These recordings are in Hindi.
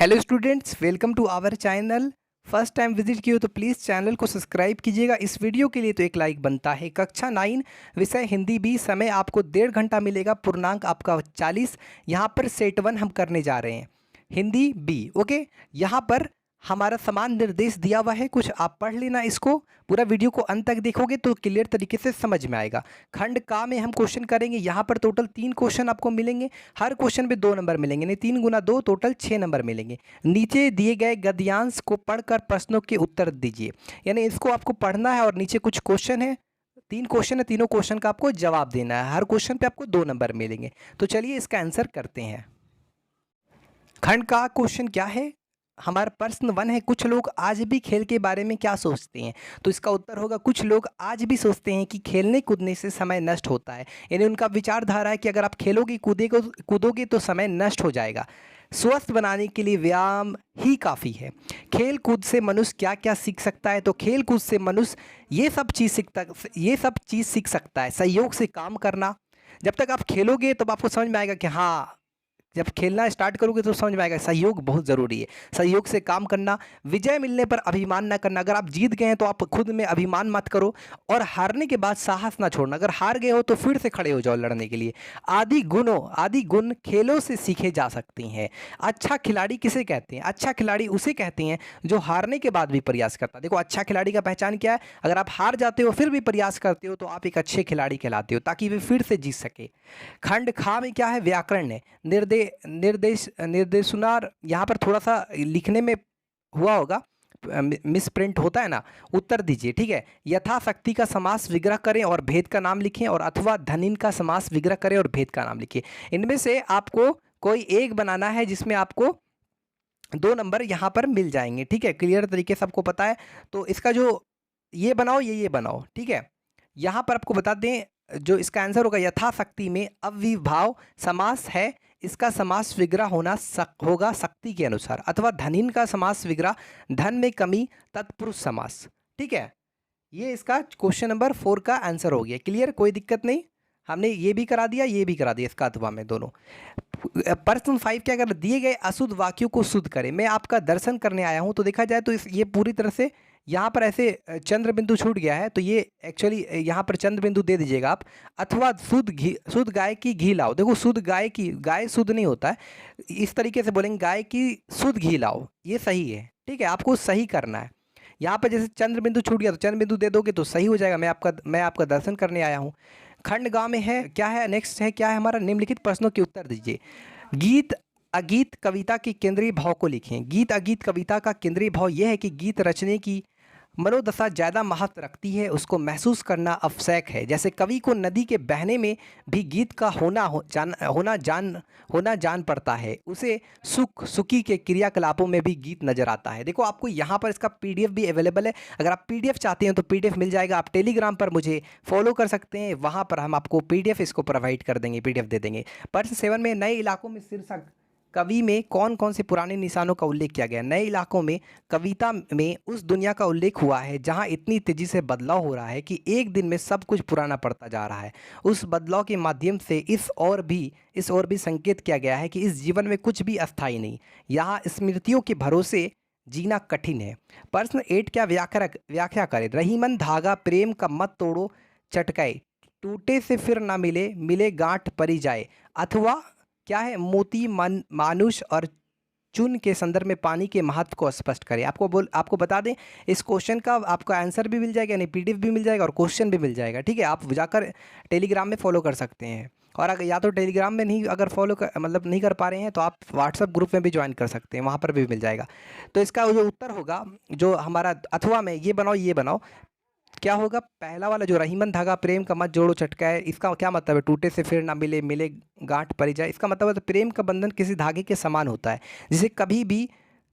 Hello students, welcome to our channel. First time visit किए हो तो प्लीज़ चैनल को सब्सक्राइब कीजिएगा। इस वीडियो के लिए तो एक लाइक बनता है। कक्षा 9 विषय हिंदी बी, समय आपको 1.5 घंटा मिलेगा, पूर्णांक आपका 40। यहाँ पर सेट 1 हम करने जा रहे हैं, हिंदी बी। ओके, यहाँ पर हमारा समान निर्देश दिया हुआ है, कुछ आप पढ़ लेना इसको। पूरा वीडियो को अंत तक देखोगे तो क्लियर तरीके से समझ में आएगा। खंड का में हम क्वेश्चन करेंगे। यहाँ पर टोटल 3 क्वेश्चन आपको मिलेंगे, हर क्वेश्चन पे 2 नंबर मिलेंगे, नहीं 3 गुना 2 टोटल 6 नंबर मिलेंगे। नीचे दिए गए गद्यांश को पढ़कर प्रश्नों के उत्तर दीजिए, यानी इसको आपको पढ़ना है और नीचे कुछ क्वेश्चन है, 3 क्वेश्चन है, तीनों क्वेश्चन का आपको जवाब देना है। हर क्वेश्चन पे आपको 2 नंबर मिलेंगे। तो चलिए इसका आंसर करते हैं। खंड का क्वेश्चन क्या है, हमारा प्रश्न 1 है, कुछ लोग आज भी खेल के बारे में क्या सोचते हैं। तो इसका उत्तर होगा, कुछ लोग आज भी सोचते हैं कि खेलने कूदने से समय नष्ट होता है। यानी उनका विचारधारा है कि अगर आप खेलोगे कूदोगे तो समय नष्ट हो जाएगा। स्वस्थ बनाने के लिए व्यायाम ही काफ़ी है। खेल कूद से मनुष्य क्या क्या सीख सकता है। तो खेल कूद से मनुष्य ये सब चीज़ सीख सकता है। सहयोग से काम करना। जब तक आप खेलोगे तब आपको समझ में आएगा कि हाँ, जब खेलना स्टार्ट करोगे तो समझ में आएगा सहयोग बहुत ज़रूरी है। सहयोग से काम करना। विजय मिलने पर अभिमान ना करना। अगर आप जीत गए हैं तो आप खुद में अभिमान मत करो, और हारने के बाद साहस ना छोड़ना। अगर हार गए हो तो फिर से खड़े हो जाओ लड़ने के लिए। आदि गुण खेलों से सीखे जा सकते हैं। अच्छा खिलाड़ी किसे कहते हैं। अच्छा खिलाड़ी उसे कहते हैं जो हारने के बाद भी प्रयास करता है। देखो, अच्छा खिलाड़ी का पहचान क्या है, अगर आप हार जाते हो फिर भी प्रयास करते हो तो आप एक अच्छे खिलाड़ी कहलाते हो, ताकि वे फिर से जीत सके। खंड खा में क्या है, व्याकरण है। निर्देशुनार, यहाँ पर थोड़ा सा लिखने में हुआ होगा, मिस प्रिंट होता है ना, उत्तर दीजिए। ठीक है, यथाशक्ति का समास विग्रह करें और भेद का नाम लिखें, और अथवा धनिन का समास विग्रह करें और भेद का नाम लिखिए। इनमें से आपको कोई एक बनाना है जिसमें आपको 2 नंबर यहाँ पर मिल जाएंगे। ठीक है, क्लियर तरीके से आपको पता है। तो इसका जो ये बनाओ, ये बनाओ। ठीक है, यहाँ पर आपको बता दें, जो इसका आंसर होगा, यथाशक्ति में अव्ययीभाव समास है। इसका समास विग्रह होगा शक्ति के अनुसार, अथवा धनिन का समास विग्रह धन में कमी तत्पुरुष समास। ठीक है, ये इसका क्वेश्चन नंबर 4 का आंसर हो गया। क्लियर, कोई दिक्कत नहीं। हमने ये भी करा दिया, ये भी करा दिया, इसका अथवा में दोनों। प्रश्न 5 क्या कर, दिए गए अशुद्ध वाक्यों को शुद्ध करें। मैं आपका दर्शन करने आया हूँ। तो देखा जाए तो ये पूरी तरह से यहाँ पर ऐसे चंद्र बिंदु छूट गया है, तो ये एक्चुअली यहाँ पर चंद्र बिंदु दे दीजिएगा आप। अथवा शुद्ध गाय की घी लाओ। देखो, शुद्ध गाय शुद्ध नहीं होता है, इस तरीके से बोलेंगे, गाय की शुद्ध घी लाओ, ये सही है। ठीक है, आपको सही करना है। यहाँ पर जैसे चंद्र बिंदु छूट गया तो चंद्र बिंदु दे दोगे तो सही हो जाएगा। मैं आपका दर्शन करने आया हूँ। खंड गाँव में है क्या है, नेक्स्ट है क्या है हमारा, निम्नलिखित प्रश्नों के उत्तर दीजिए। गीत अगीत कविता के केंद्रीय भाव को लिखें। गीत अगीत कविता का केंद्रीय भाव यह है कि गीत रचने की मनोदशा ज़्यादा महत्व रखती है, उसको महसूस करना आवश्यक है। जैसे कवि को नदी के बहने में भी गीत का होना जान पड़ता है, उसे सुखी के क्रियाकलापों में भी गीत नजर आता है। देखो, आपको यहाँ पर इसका पीडीएफ भी अवेलेबल है। अगर आप पीडीएफ चाहते हैं तो पीडीएफ मिल जाएगा। आप टेलीग्राम पर मुझे फॉलो कर सकते हैं, वहाँ पर हम आपको पीडीएफ इसको प्रोवाइड कर देंगे, पीडीएफ दे देंगे। प्रश्न 7 में, नए इलाकों में शीर्षक कवि में कौन कौन से पुराने निशानों का उल्लेख किया गया। नए इलाकों में कविता में उस दुनिया का उल्लेख हुआ है जहां इतनी तेजी से बदलाव हो रहा है कि एक दिन में सब कुछ पुराना पड़ता जा रहा है। उस बदलाव के माध्यम से इस और भी संकेत किया गया है कि इस जीवन में कुछ भी अस्थायी नहीं, यहाँ स्मृतियों के भरोसे जीना कठिन है। प्रश्न 8 क्या व्याख्या करें। रहीमन धागा प्रेम का मत तोड़ो चटकाए, टूटे से फिर ना मिले गांठ परी जाए। अथवा क्या है, मोती मानुष और चून के संदर्भ में पानी के महत्व को स्पष्ट करें। आपको बता दें, इस क्वेश्चन का आपका आंसर भी मिल जाएगा, यानी पीडीएफ भी मिल जाएगा और क्वेश्चन भी मिल जाएगा। ठीक है, आप जाकर टेलीग्राम में फॉलो कर सकते हैं। और अगर या तो टेलीग्राम में नहीं, अगर नहीं कर पा रहे हैं तो आप व्हाट्सअप ग्रुप में भी ज्वाइन कर सकते हैं, वहाँ पर भी मिल जाएगा। तो इसका जो उत्तर होगा, जो हमारा अथवा में ये बनाओ, क्या होगा, पहला वाला जो रहीमन धागा प्रेम का मत जोड़ो चटकाए, इसका क्या मतलब है, टूटे से फिर ना मिले गांठ परी जाए। इसका मतलब है तो प्रेम का बंधन किसी धागे के समान होता है, जिसे कभी भी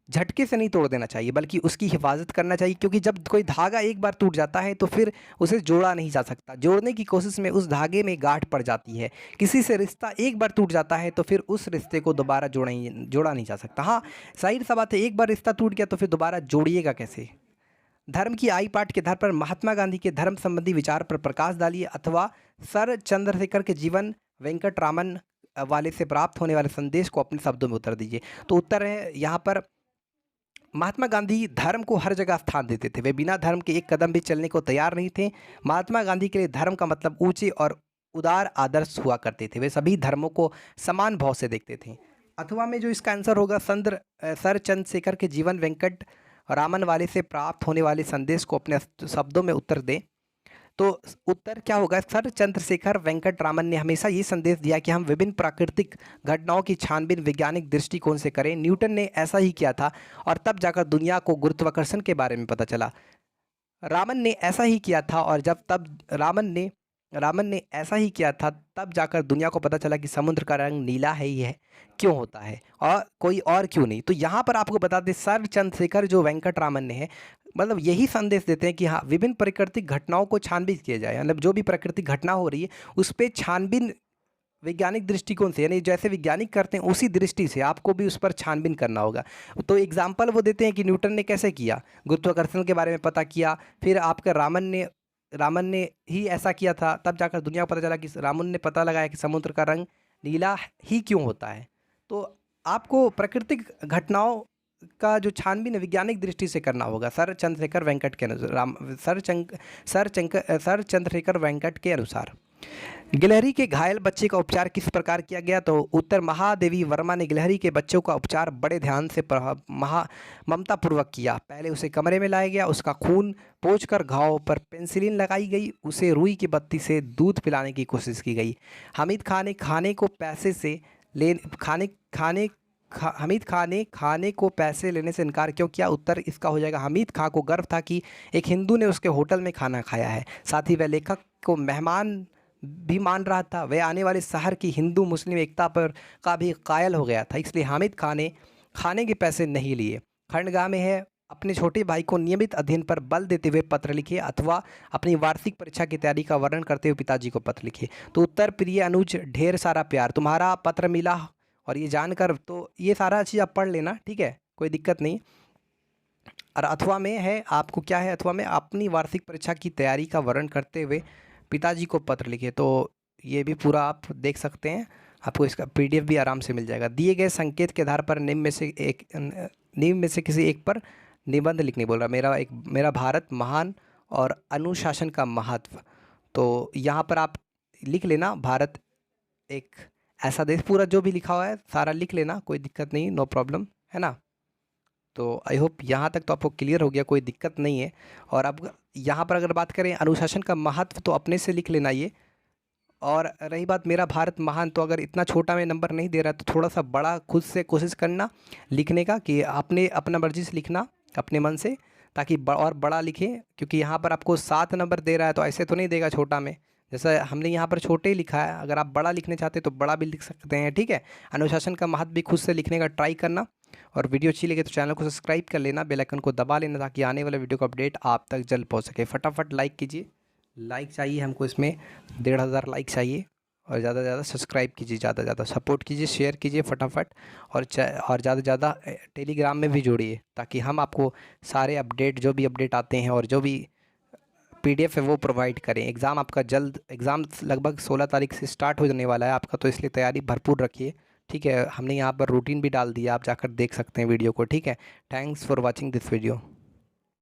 झटके से नहीं तोड़ देना चाहिए, बल्कि उसकी हिफाजत करना चाहिए। क्योंकि जब कोई धागा एक बार टूट जाता है तो फिर उसे जोड़ा नहीं जा सकता। जोड़ने की कोशिश में उस धागे में गांठ पड़ जाती है। किसी से रिश्ता एक बार टूट जाता है तो फिर उस रिश्ते को दोबारा जोड़ा नहीं जा सकता। हाँ, सही सा बात है, एक बार रिश्ता टूट गया तो फिर दोबारा जोड़िएगा कैसे। धर्म की आई पाठ के आधार पर महात्मा गांधी के धर्म संबंधी विचार पर प्रकाश डालिए। अथवा सर चंद्रशेखर के जीवन, वेंकट रामन वाले से प्राप्त होने वाले संदेश को अपने शब्दों में उत्तर दीजिए। तो उत्तर है यहाँ पर, महात्मा गांधी धर्म को हर जगह स्थान देते थे, वे बिना धर्म के एक कदम भी चलने को तैयार नहीं थे। महात्मा गांधी के लिए धर्म का मतलब ऊंचे और उदार आदर्श हुआ करते थे, वे सभी धर्मों को समान भाव से देखते थे। अथवा में जो इसका आंसर होगा सर चंद्रशेखर के जीवन वेंकट रामन वाले से प्राप्त होने वाले संदेश को अपने शब्दों में उत्तर दें। तो उत्तर क्या होगा, सर चंद्रशेखर वेंकट रामन ने हमेशा ये संदेश दिया कि हम विभिन्न प्राकृतिक घटनाओं की छानबीन वैज्ञानिक दृष्टिकोण से करें। न्यूटन ने ऐसा ही किया था और तब जाकर दुनिया को गुरुत्वाकर्षण के बारे में पता चला। रामन ने ऐसा ही किया था और जब तब रामन ने ऐसा ही किया था तब जाकर दुनिया को पता चला कि समुद्र का रंग नीला है ही है, क्यों होता है और कोई और क्यों नहीं। तो यहाँ पर आपको बता दें, सर चंद्रशेखर जो वेंकट रामन ने है, मतलब यही संदेश देते हैं कि हाँ, विभिन्न प्राकृतिक घटनाओं को छानबीन किया जाए, मतलब जो भी प्राकृतिक घटना हो रही है उस पर छानबीन वैज्ञानिक दृष्टिकोण से, यानी जैसे वैज्ञानिक करते हैं उसी दृष्टि से आपको भी उस पर छानबीन करना होगा। तो एग्जाम्पल वो देते हैं कि न्यूटन ने कैसे किया, गुरुत्वाकर्षण के बारे में पता किया, फिर आपका रामन ने ही ऐसा किया था, तब जाकर दुनिया को पता चला कि रामन ने पता लगाया कि समुद्र का रंग नीला ही क्यों होता है। तो आपको प्राकृतिक घटनाओं का जो छानबीन वैज्ञानिक दृष्टि से करना होगा, सर चंद्रशेखर वेंकट के अनुसार सर चंद्रशेखर वेंकट के अनुसार। गिलहरी के घायल बच्चे का उपचार किस प्रकार किया गया, तो उत्तर, महादेवी वर्मा ने गिलहरी के बच्चों का उपचार बड़े ध्यान से ममतापूर्वक किया। पहले उसे कमरे में लाया गया, उसका खून पोंछकर घाव पर पेंसिलिन लगाई गई, उसे रुई की बत्ती से दूध पिलाने की कोशिश की गई। हामिद खान ने खाने को पैसे लेने से इनकार क्यों किया, उत्तर इसका हो जाएगा, हामिद खान को गर्व था कि एक हिंदू ने उसके होटल में खाना खाया है, साथ ही वह लेखक को मेहमान भी मान रहा था, वह आने वाले शहर की हिंदू मुस्लिम एकता पर का भी कायल हो गया था, इसलिए हामिद खान ने खाने के पैसे नहीं लिए। खंडगाह में है, अपने छोटे भाई को नियमित अध्ययन पर बल देते हुए पत्र लिखे, अथवा अपनी वार्षिक परीक्षा की तैयारी का वर्णन करते हुए पिताजी को पत्र लिखे। तो उत्तर, प्रिय अनुज, ढेर सारा प्यार, तुम्हारा पत्र मिला और ये जानकर, तो ये सारा चीज़ आप पढ़ लेना, ठीक है, कोई दिक्कत नहीं। और अथवा में है, आपको क्या है, अथवा में अपनी वार्षिक परीक्षा की तैयारी का वर्णन करते हुए पिताजी को पत्र लिखे। तो ये भी पूरा आप देख सकते हैं, आपको इसका PDF भी आराम से मिल जाएगा। दिए गए संकेत के आधार पर निम्न में से किसी एक पर निबंध लिखने बोल रहा, मेरा भारत महान और अनुशासन का महत्व। तो यहाँ पर आप लिख लेना, भारत एक ऐसा देश, पूरा जो भी लिखा हुआ है सारा लिख लेना, कोई दिक्कत नहीं, नो प्रॉब्लम, है ना। तो आई होप यहाँ तक तो आपको क्लियर हो गया, कोई दिक्कत नहीं है। और अब यहाँ पर अगर बात करें अनुशासन का महत्व, तो अपने से लिख लेना ये। और रही बात मेरा भारत महान, तो अगर इतना छोटा में नंबर नहीं दे रहा तो थोड़ा सा बड़ा खुद से कोशिश करना लिखने का, कि आपने अपना मर्जी से लिखना अपने मन से, ताकि और बड़ा लिखें, क्योंकि यहाँ पर आपको 7 नंबर दे रहा है तो ऐसे तो नहीं देगा छोटा में, जैसा हमने यहाँ पर छोटे ही लिखा है। अगर आप बड़ा लिखने चाहते हैं तो बड़ा भी लिख सकते हैं, ठीक है। अनुशासन का महत्व भी खुद से लिखने का ट्राई करना, और वीडियो अच्छी लगे तो चैनल को सब्सक्राइब कर लेना, बेल आइकन को दबा लेना, ताकि आने वाले वीडियो का अपडेट आप तक जल्द पहुँच सके। फटाफट लाइक कीजिए, लाइक चाहिए हमको, इसमें 1500 लाइक चाहिए, और ज़्यादा से ज़्यादा सब्सक्राइब कीजिए, ज़्यादा से ज़्यादा सपोर्ट कीजिए, शेयर कीजिए फटाफट, और ज़्यादा से ज़्यादा टेलीग्राम में भी जोड़िए, ताकि हम आपको सारे अपडेट, जो भी अपडेट आते हैं और जो भी PDF है वो प्रोवाइड करें। एग्ज़ाम लगभग 16 तारीख से स्टार्ट हो जाने वाला है आपका, तो इसलिए तैयारी भरपूर रखिए, ठीक है। हमने यहाँ पर रूटीन भी डाल दिया, आप जाकर देख सकते हैं वीडियो को, ठीक है। Thanks for watching this video.